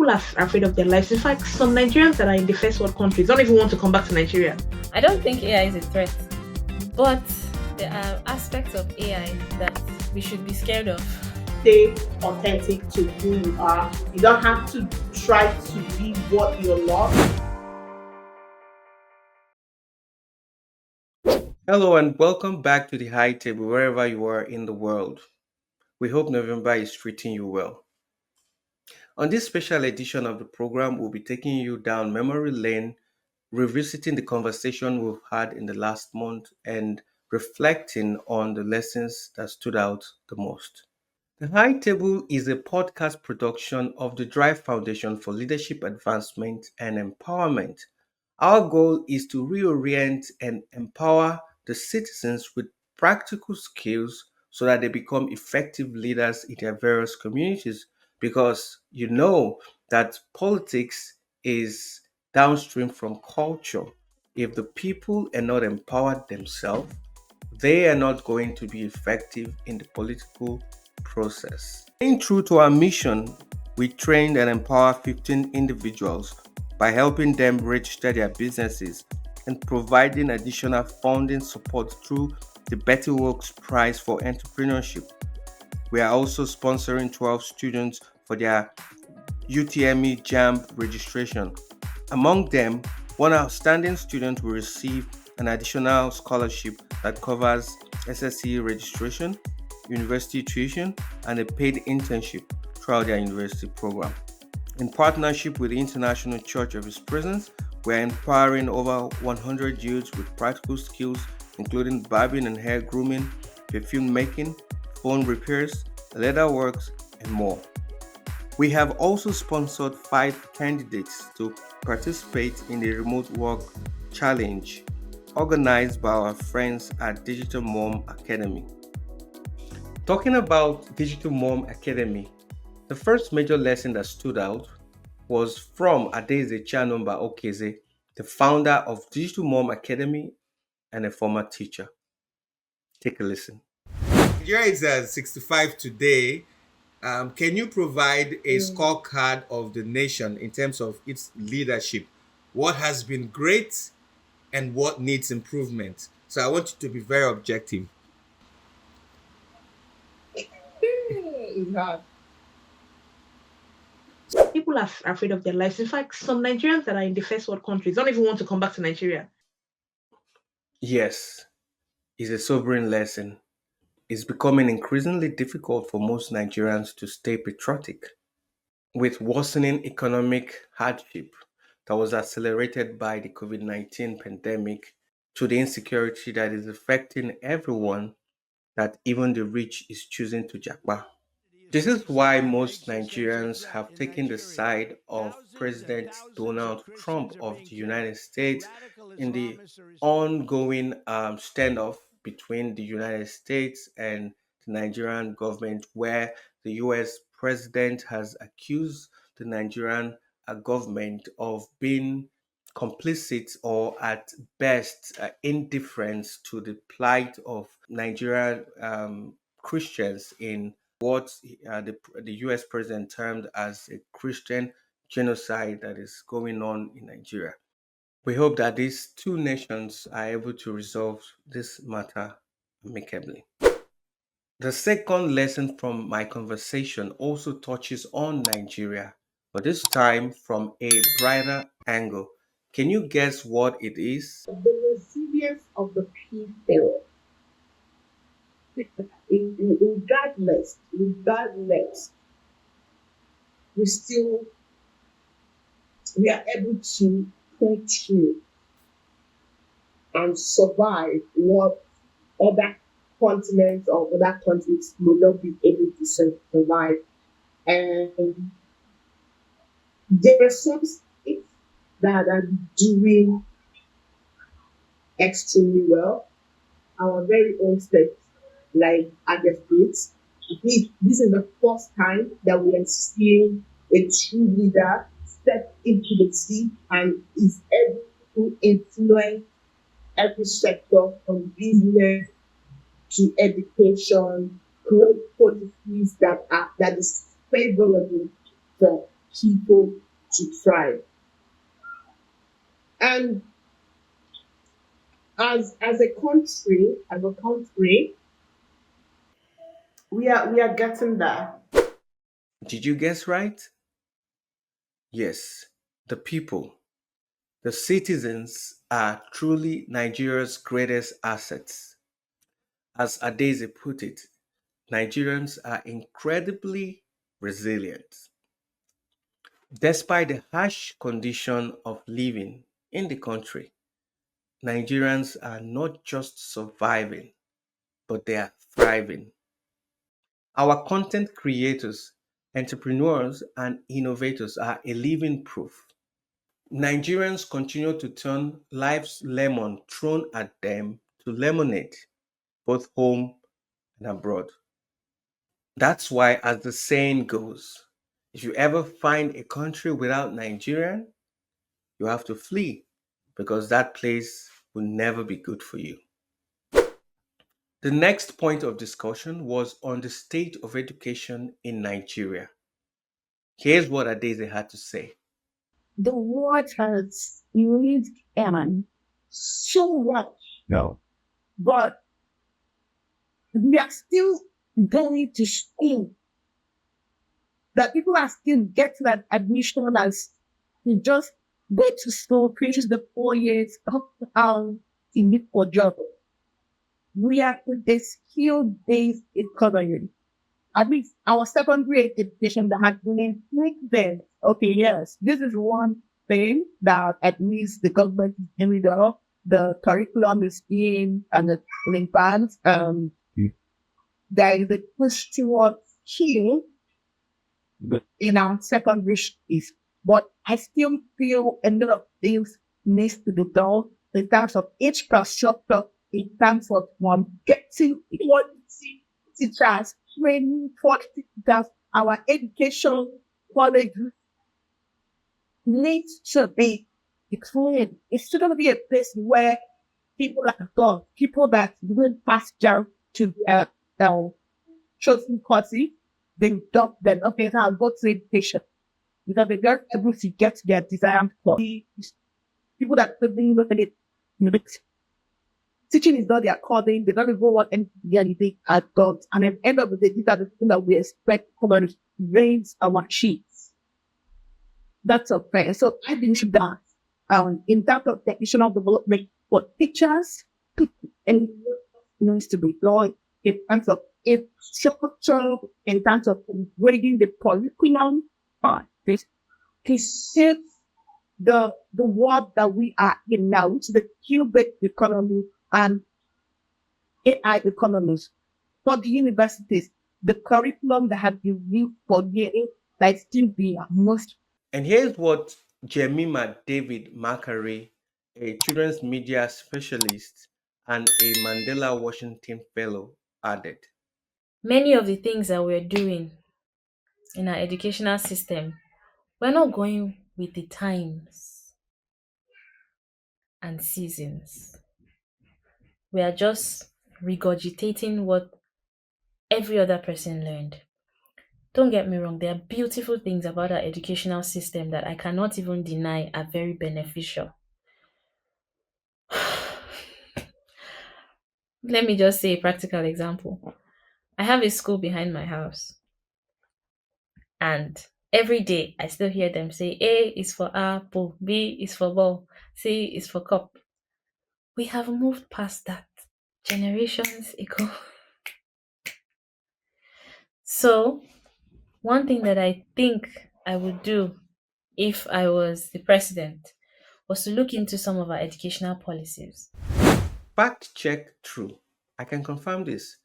People are afraid of their lives. In fact, some Nigerians that are in the first world countries don't even want to come back to Nigeria. I don't think AI is a threat, but there are aspects of AI that we should be scared of. Stay authentic to who you are. You don't have to try to be what you're not. Hello and welcome back to the High Table wherever you are in the world. We hope November is treating you well. On this special edition of the program, we'll be taking you down memory lane, revisiting the conversation we've had in the last month and reflecting on the lessons that stood out the most. The High Table is a podcast production of the Drive Foundation for Leadership Advancement and Empowerment. Our goal is to reorient and empower the citizens with practical skills so that they become effective leaders in their various communities. Because you know that politics is downstream from culture. If the people are not empowered themselves, they are not going to be effective in the political process. Staying true to our mission, we trained and empowered 15 individuals by helping them register their businesses and providing additional funding support through the Betty Works Prize for Entrepreneurship. We are also sponsoring 12 students for their UTME JAMB registration. Among them, one outstanding student will receive an additional scholarship that covers SSC registration, university tuition, and a paid internship throughout their university program. In partnership with the International Church of His Presence, we are empowering over 100 youths with practical skills, including barbing and hair grooming, perfume making, phone repairs, leather works, and more. We have also sponsored 5 candidates to participate in the Remote Work Challenge, organized by our friends at Digital Mom Academy. Talking about Digital Mom Academy, the first major lesson that stood out was from Adaeze Chianumba-Okezie, the founder of Digital Mom Academy and a former teacher. Take a listen. Nigeria is at 65 today. Can you provide a scorecard of the nation in terms of its leadership? What has been great and what needs improvement? So I want you to be very objective. It's hard. People are afraid of their lives. In fact, some Nigerians that are in the first world countries don't even want to come back to Nigeria. Yes, it's a sobering lesson. It's becoming increasingly difficult for most Nigerians to stay patriotic. With worsening economic hardship that was accelerated by the COVID-19 pandemic to the insecurity that is affecting everyone, that even the rich is choosing to japa. This is why most Nigerians have taken the side of President Donald Trump of the United States in the ongoing standoff between the United States and the Nigerian government, where the US president has accused the Nigerian government of being complicit or at best indifference to the plight of Nigerian Christians in what the US president termed as a Christian genocide that is going on in Nigeria. We hope that these two nations are able to resolve this matter amicably. The second lesson from my conversation also touches on Nigeria, but this time from a brighter angle. Can you guess what it is? The resilience of the people. Regardless, we are able to pull through and survive what other continents or other countries may not be able to survive. And there are some states that are doing extremely well. Our very own states, like Adaeze State. This is the first time that we are seeing a true leader step into the seat and is able to influence every sector from business to education, create policies that is favorable for people to thrive. And as a country, we are getting there. Did you guess right? Yes, the people, the citizens are truly Nigeria's greatest assets. As Adaeze put it, Nigerians are incredibly resilient. Despite the harsh condition of living in the country, Nigerians are not just surviving, but they are thriving. Our content creators, entrepreneurs, and innovators are a living proof. Nigerians continue to turn life's lemon thrown at them to lemonade, both home and abroad. That's why, as the saying goes, if you ever find a country without Nigerian, you have to flee because that place will never be good for you. The next point of discussion was on the state of education in Nigeria. Here's what Adaeze had to say. The world has used Aaron so much. No. But we are still going to school. That people are still getting that admission as you just go to school, finish the 4 years, out in look for job. We are in a skill-based economy. At least our secondary education that has been then. Okay, yes, this is one thing that at least the government is doing up. The curriculum is in and the advanced. There is a push towards skill in our secondary schools. But I still feel a lot of things needs to be done in terms of infrastructure, in terms of getting quality teachers, training for teachers, our education quality needs to be clean. It's still going to be a place where people like God, people that didn't pass down to chosen courses, they dump them. Okay, now I'll go to education. Because they are able to get their desired course. People that don't look at it, teaching is not their calling, they don't even want anything at all. And at the end of the day, these are the things that we expect from raise our sheets. That's okay. So I believe that in terms of technical development for teachers, and needs to be done in terms of infrastructure, in terms of grading the curriculum, this shift the world that we are in now, which is the skill-based economy and AI economies. For the universities, the curriculum that have been used for years that still be most. And here's what Jemimah David-Makeri, a children's media specialist and a Mandela Washington Fellow, added. Many of the things that we're doing in our educational system, we're not going with the times and seasons. We are just regurgitating what every other person learned. Don't get me wrong, there are beautiful things about our educational system that I cannot even deny are very beneficial. Let me just say a practical example. I have a school behind my house, and every day I still hear them say A is for apple, B is for ball, C is for cup. We have moved past that generations ago. So, one thing that I think I would do if I was the president was to look into some of our educational policies. Fact check true. I can confirm this.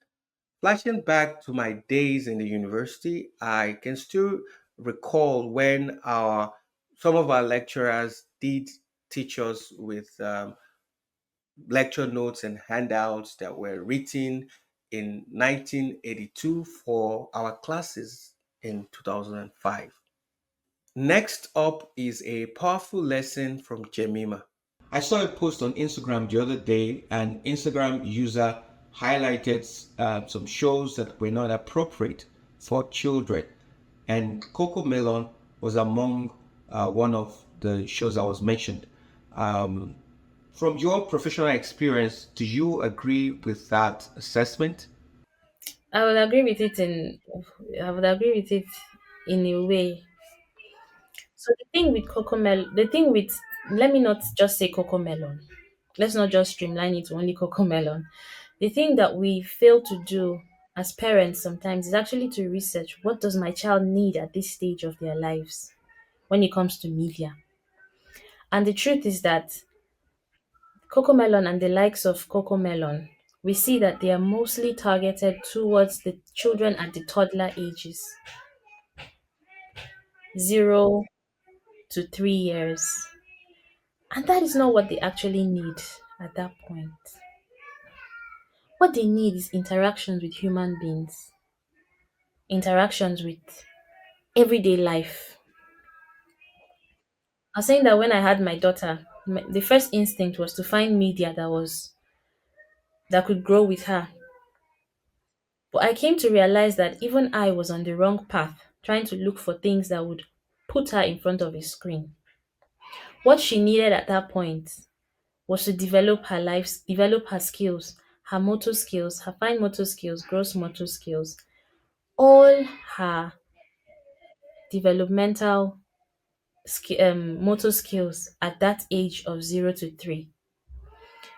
Flashing back to my days in the university, I can still recall when some of our lecturers did teach us with lecture notes and handouts that were written in 1982 for our classes in 2005. Next up is a powerful lesson from Jemimah. I saw a post on Instagram the other day, and Instagram user highlighted some shows that were not appropriate for children. And Coco Melon was among one of the shows that was mentioned. Um, from your professional experience, do you agree with that assessment? I would agree with it in I would agree with it in a way. So the thing with let me not just say Coco Melon. Let's not just streamline it to only Coco Melon. The thing that we fail to do as parents sometimes is actually to research what does my child need at this stage of their lives when it comes to media. And the truth is that Coco Melon and the likes of Coco Melon, we see that they are mostly targeted towards the children at the toddler ages, 0 to 3 years. And that is not what they actually need at that point. What they need is interactions with human beings, interactions with everyday life. I was saying that when I had my daughter, the first instinct was to find media that could grow with her. But I came to realize that even I was on the wrong path, trying to look for things that would put her in front of a screen. What she needed at that point was to develop her skills, her motor skills, her fine motor skills, gross motor skills, all her developmental motor skills at that age of 0 to 3.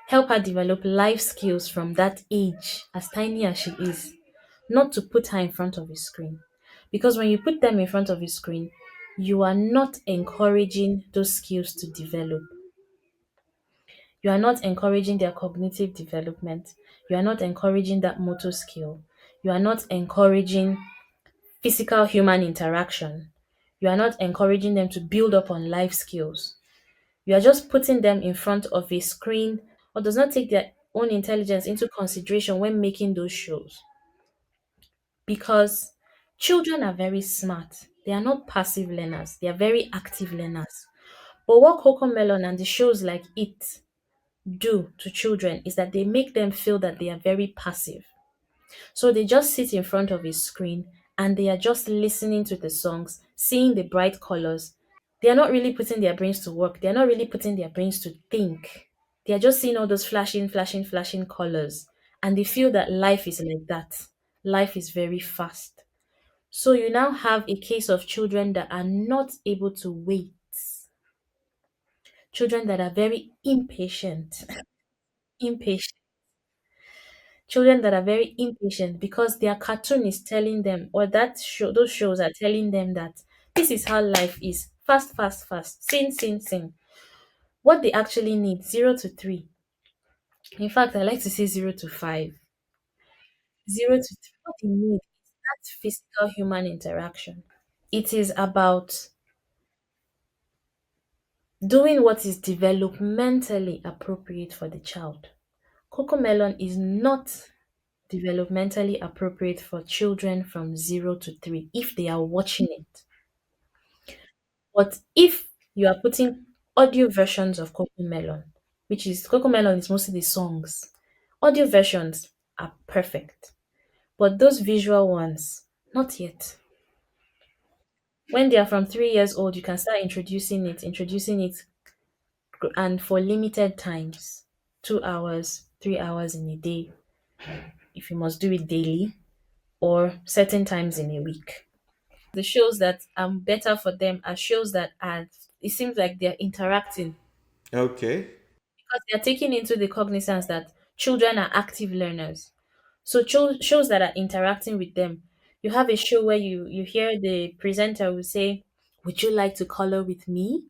Help her develop life skills from that age, as tiny as she is, not to put her in front of a screen. Because when you put them in front of a screen, you are not encouraging those skills to develop. You are not encouraging their cognitive development. You are not encouraging that motor skill. You are not encouraging physical human interaction. You are not encouraging them to build up on life skills. You are just putting them in front of a screen or does not take their own intelligence into consideration when making those shows. Because children are very smart. They are not passive learners, they are very active learners. But what Coco Melon and the shows like it do to children is that they make them feel that they are very passive. So they just sit in front of a screen and they are just listening to the songs, seeing the bright colors. They are not really putting their brains to work. They are not really putting their brains to think. They are just seeing all those flashing, flashing, flashing colors. And they feel that life is like that. Life is very fast. So you now have a case of children that are not able to wait. Children that are very impatient. Impatient. Children that are very impatient because their cartoon is telling them, or those shows are telling them that this is how life is. Fast, fast, fast. Sing, sing, sing. What they actually need, 0 to 3. In fact, I like to say 0 to 5. 0 to 3. What they need is that physical human interaction. It is about doing what is developmentally appropriate for the child. Coco Melon is not developmentally appropriate for children from 0 to 3 if they are watching it. But if you are putting audio versions of Coco Melon is mostly the songs, audio versions are perfect. But those visual ones, not yet. When they are from 3 years old, you can start introducing it, and for limited times, 2 hours, 3 hours in a day, if you must do it daily, or certain times in a week. The shows that are better for them are shows that are, it seems like they're interacting Okay. because they're taking into the cognizance that children are active learners. So shows that are interacting with them. You have a show where you hear the presenter will say, "Would you like to color with me?"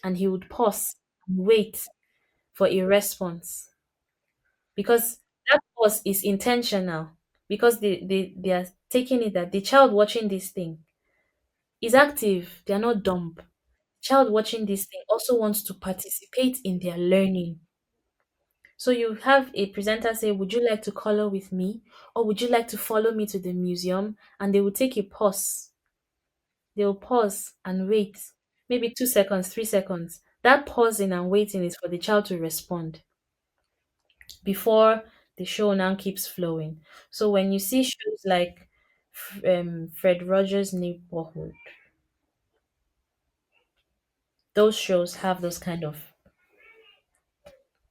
And he would pause and wait for a response because that pause is intentional because they are taking it that the child watching this thing is active. They are not dumb. Child watching this thing also wants to participate in their learning. So you have a presenter say, "Would you like to color with me? Or would you like to follow me to the museum?" And they will take a pause. They'll pause and wait. Maybe 2 seconds, 3 seconds. That pausing and waiting is for the child to respond before the show now keeps flowing. So when you see shows like Fred Rogers' Neighborhood, those shows have those kind of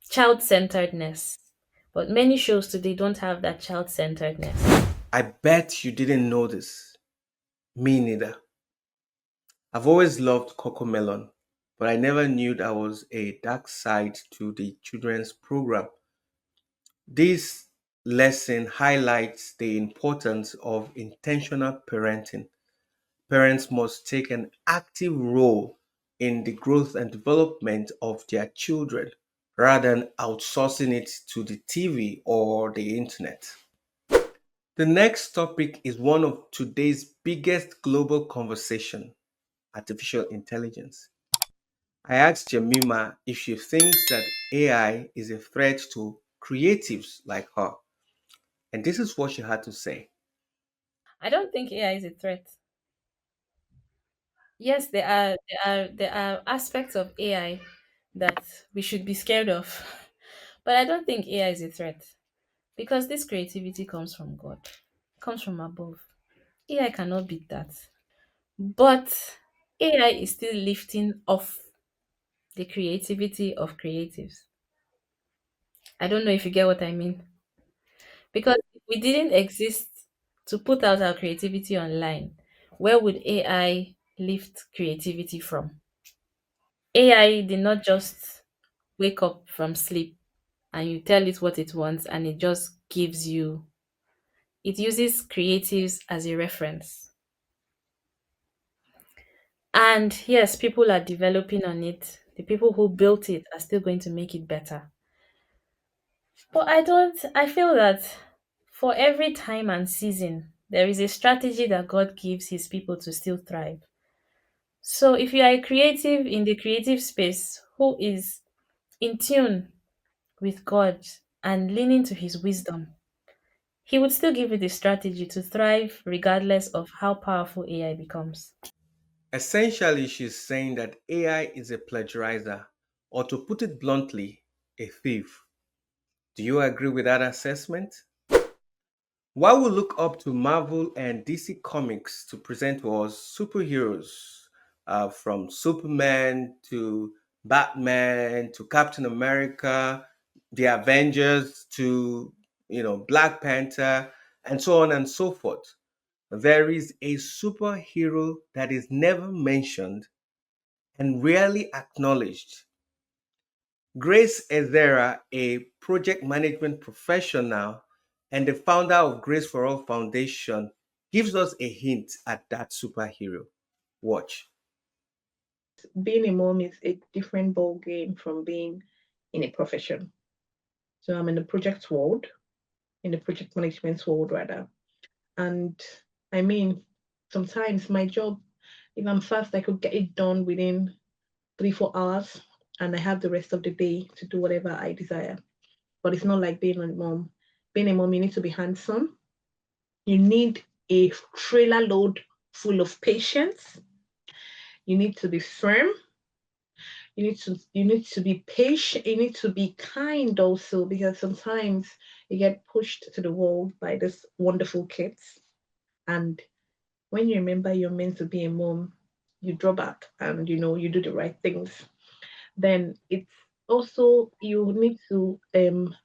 child-centeredness. But many shows today don't have that child-centeredness. I bet you didn't know this. Me neither. I've always loved Coco Melon, but I never knew there was a dark side to the children's program. This lesson highlights the importance of intentional parenting. Parents must take an active role in the growth and development of their children rather than outsourcing it to the TV or the internet. The next topic is one of today's biggest global conversation, artificial intelligence. I asked Jemimah if she thinks that AI is a threat to creatives like her, and this is what she had to say. I don't think AI is a threat. Yes, there are aspects of AI that we should be scared of. But I don't think AI is a threat because this creativity comes from God, comes from above. AI cannot beat that. But AI is still lifting off the creativity of creatives. I don't know if you get what I mean. Because if we didn't exist to put out our creativity online, where would AI lift creativity from? AI did not just wake up from sleep and you tell it what it wants and it just gives you, it uses creatives as a reference. And yes, people are developing on it. The people who built it are still going to make it better. But I feel that for every time and season, there is a strategy that God gives his people to still thrive. So if you are a creative in the creative space who is in tune with God and leaning to his wisdom, he would still give you the strategy to thrive regardless of how powerful AI becomes. Essentially, she's saying that AI is a plagiarizer, or to put it bluntly, a thief. Do you agree with that assessment? While we look up to Marvel and DC Comics to present to us superheroes, from Superman to Batman to Captain America, the Avengers to Black Panther, and so on and so forth, there is a superhero that is never mentioned and rarely acknowledged. Grace Ezera, a project management professional and the founder of Grace for All Foundation, gives us a hint at that superhero. Watch. Being a mom is a different ball game from being in a profession. So I'm in the project world, in the project management world rather. And I mean, sometimes my job, if I'm fast, I could get it done within 3, 4 hours, and I have the rest of the day to do whatever I desire. But it's not like being a mom. Being a mom, you need to be hands-on. You need a trailer load full of patience. You need to be firm. You need to be patient. You need to be kind also, because sometimes you get pushed to the wall by this wonderful kids. And when you remember you're meant to be a mom, you draw back and you do the right things. Then it's also you need to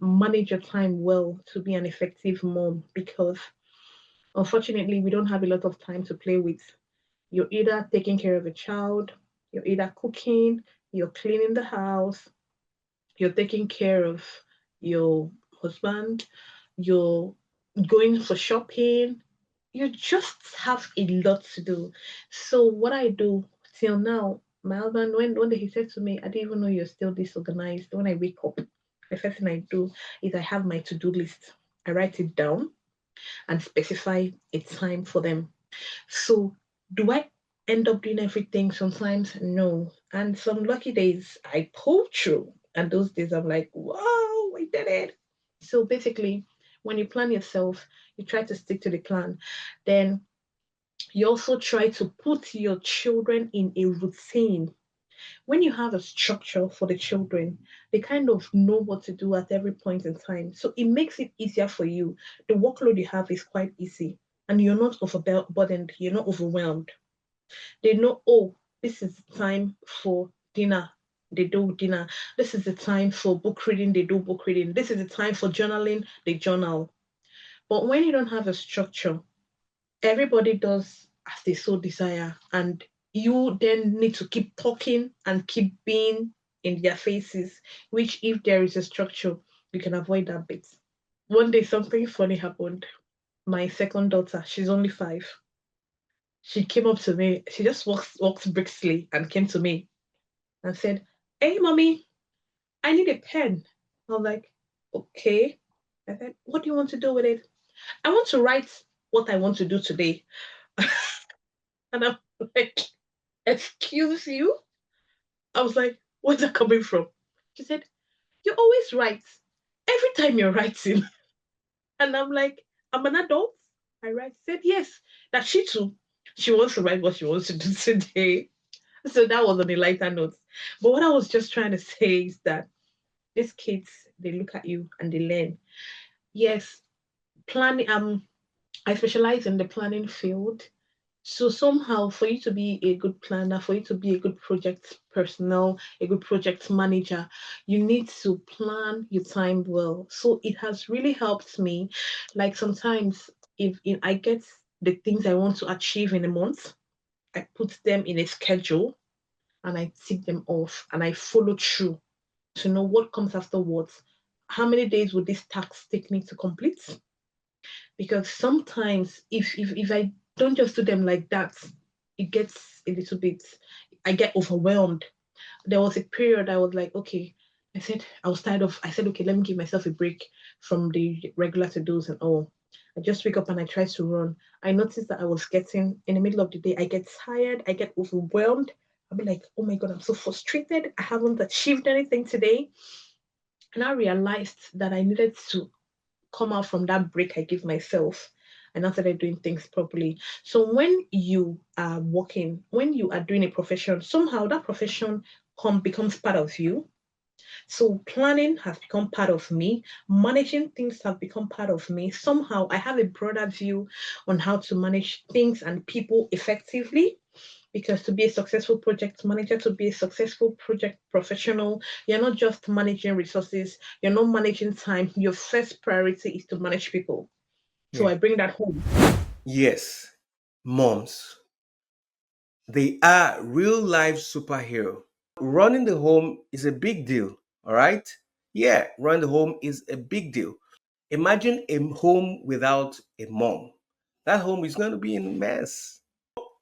manage your time well to be an effective mom, because unfortunately we don't have a lot of time to play with. You're either taking care of a child, you're either cooking, you're cleaning the house, you're taking care of your husband, you're going for shopping, you just have a lot to do. So what I do till now, my husband, when one day he said to me, I didn't even know you're still disorganized. When I wake up, the first thing I do is I have my to-do list. I write it down and specify a time for them. So do I end up doing everything? Sometimes no. And some lucky days I pull through. And those days I'm like, whoa, I did it. So basically, when you plan yourself, you try to stick to the plan. Then you also try to put your children in a routine. When you have a structure for the children, they kind of know what to do at every point in time. So it makes it easier for you. The workload you have is quite easy, and you're not overburdened, you're not overwhelmed. They know, oh, this is time for dinner, they do dinner. This is the time for book reading, they do book reading. This is the time for journaling, they journal. But when you don't have a structure, everybody does as they so desire, and you then need to keep talking and keep being in their faces, which if there is a structure, you can avoid that bit. One day something funny happened. My second daughter, she's only 5. She came up to me, she just walked briskly and came to me and said, "Hey mommy, I need a pen." I was like, "Okay." I said, "What do you want to do with it?" "I want to write what I want to do today." And I'm like, "Excuse you?" I was like, "Where's that coming from?" She said, "You always write. Every time you're writing." And I'm like, "I'm an adult. I write." She said, "Yes." That she too, she wants to write what she wants to do today. So that was on a lighter note. But what I was just trying to say is that these kids, they look at you and they learn. Yes, planning. I specialize in the planning field. So somehow, for you to be a good planner, for you to be a good project personnel, a good project manager, you need to plan your time well. So it has really helped me. Like sometimes, if I get the things I want to achieve in a month, I put them in a schedule and I tick them off and I follow through to know what comes after what. How many days would this task take me to complete? Because sometimes if I don't just do them like that, it gets a little bit, I get overwhelmed. There was a period I was like, okay, I was tired of, I said, okay, let me give myself a break from the regular to-dos and all. I just wake up and I try to run. I noticed that I was getting, in the middle of the day, I get tired, I get overwhelmed. I'll be like, oh my God, I'm so frustrated. I haven't achieved anything today. And I realized that I needed to come out from that break I give myself and I started doing things properly. So when you are working, when you are doing a profession, somehow that profession becomes part of you. So planning has become part of me. Managing things have become part of me. Somehow I have a broader view on how to manage things and people effectively. Because to be a successful project manager, to be a successful project professional, you're not just managing resources, you're not managing time. Your first priority is to manage people. So Yeah. I bring that home. Yes, moms. They are real life superhero. Running the home is a big deal, all right? Yeah, running the home is a big deal. Imagine a home without a mom. That home is going to be in a mess.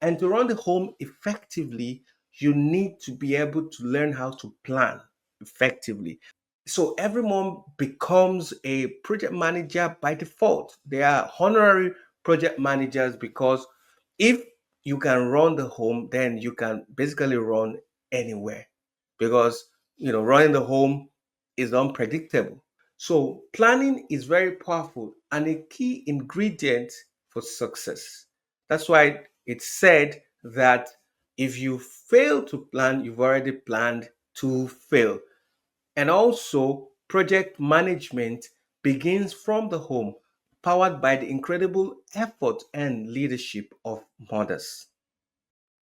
And to run the home effectively, you need to be able to learn how to plan effectively. So every mom becomes a project manager by default. They are honorary project managers because if you can run the home, then you can basically run anywhere because running the home is unpredictable. So planning is very powerful and a key ingredient for success. That's why it's said that if you fail to plan, you've already planned to fail. And also, project management begins from the home, powered by the incredible effort and leadership of mothers.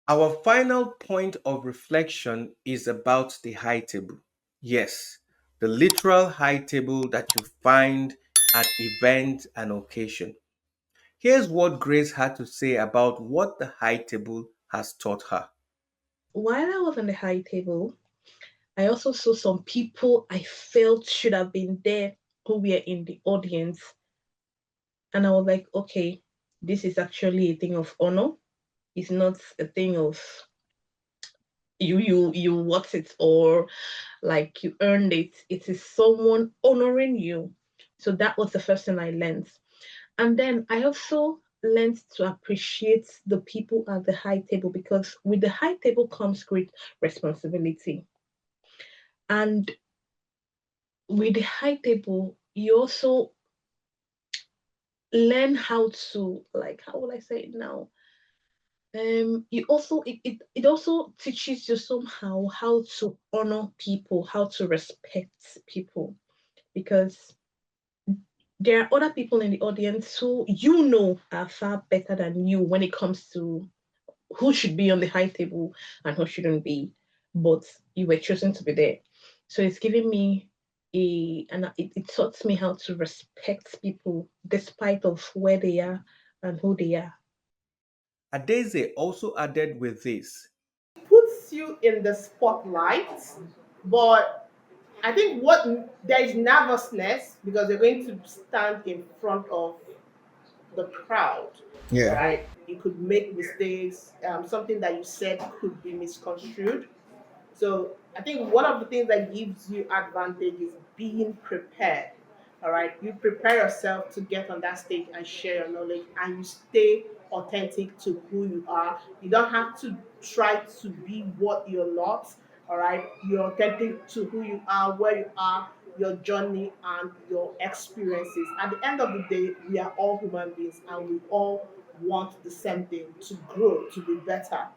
Our final point of reflection is about the high table. Yes, the literal high table that you find at event and occasion. Here's what Grace had to say about what the high table has taught her. While I was on the high table, I also saw some people I felt should have been there who were in the audience. And I was like, okay, this is actually a thing of honor. It's not a thing of you want it or like you earned it. It is someone honoring you. So that was the first thing I learned. And then I also learned to appreciate the people at the high table because with the high table comes great responsibility. And with the high table, you also learn how to, like, how will I say it now? You also it also teaches you somehow how to honor people, how to respect people, because there are other people in the audience who are far better than you when it comes to who should be on the high table and who shouldn't be. but you were chosen to be there. So it's giving me it taught me how to respect people despite of where they are and who they are. Adaeze also added with this. Puts you in the spotlight, but I think what there is nervousness because you're going to stand in front of the crowd, Yeah. right? You could make mistakes. Something that you said could be misconstrued. So I think one of the things that gives you advantage is being prepared. All right, you prepare yourself to get on that stage and share your knowledge, and you stay authentic to who you are. You don't have to try to be what you're not. All right, you're authentic to who you are, where you are, your journey, and your experiences. At the end of the day, we are all human beings, and we all want the same thing: to grow, to be better.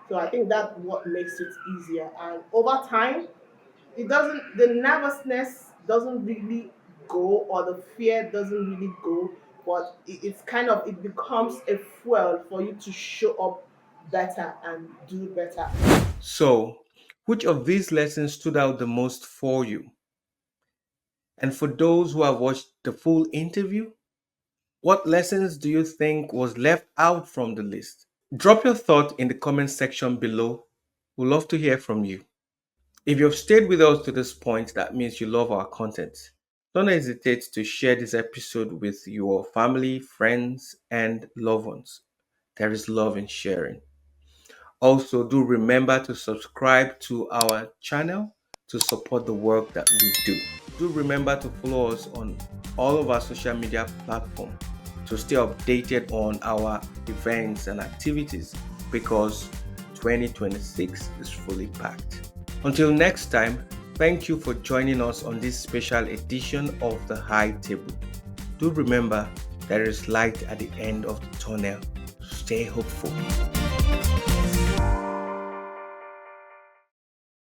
So I think that's what makes it easier. And over time, the nervousness doesn't really go, or the fear doesn't really go, but it's kind of, it becomes a fuel for you to show up better and do better. So, which of these lessons stood out the most for you? And for those who have watched the full interview, what lessons do you think was left out from the list? Drop your thought in the comment section below. We'd love to hear from you. If you've stayed with us to this point, that means you love our content. Don't hesitate to share this episode with your family, friends, and loved ones. There is love in sharing. Also, do remember to subscribe to our channel to support the work that we do. Do remember to follow us on all of our social media platforms to stay updated on our events and activities because 2026 is fully packed. Until next time, thank you for joining us on this special edition of the High Table. Do remember there is light at the end of the tunnel. Stay hopeful.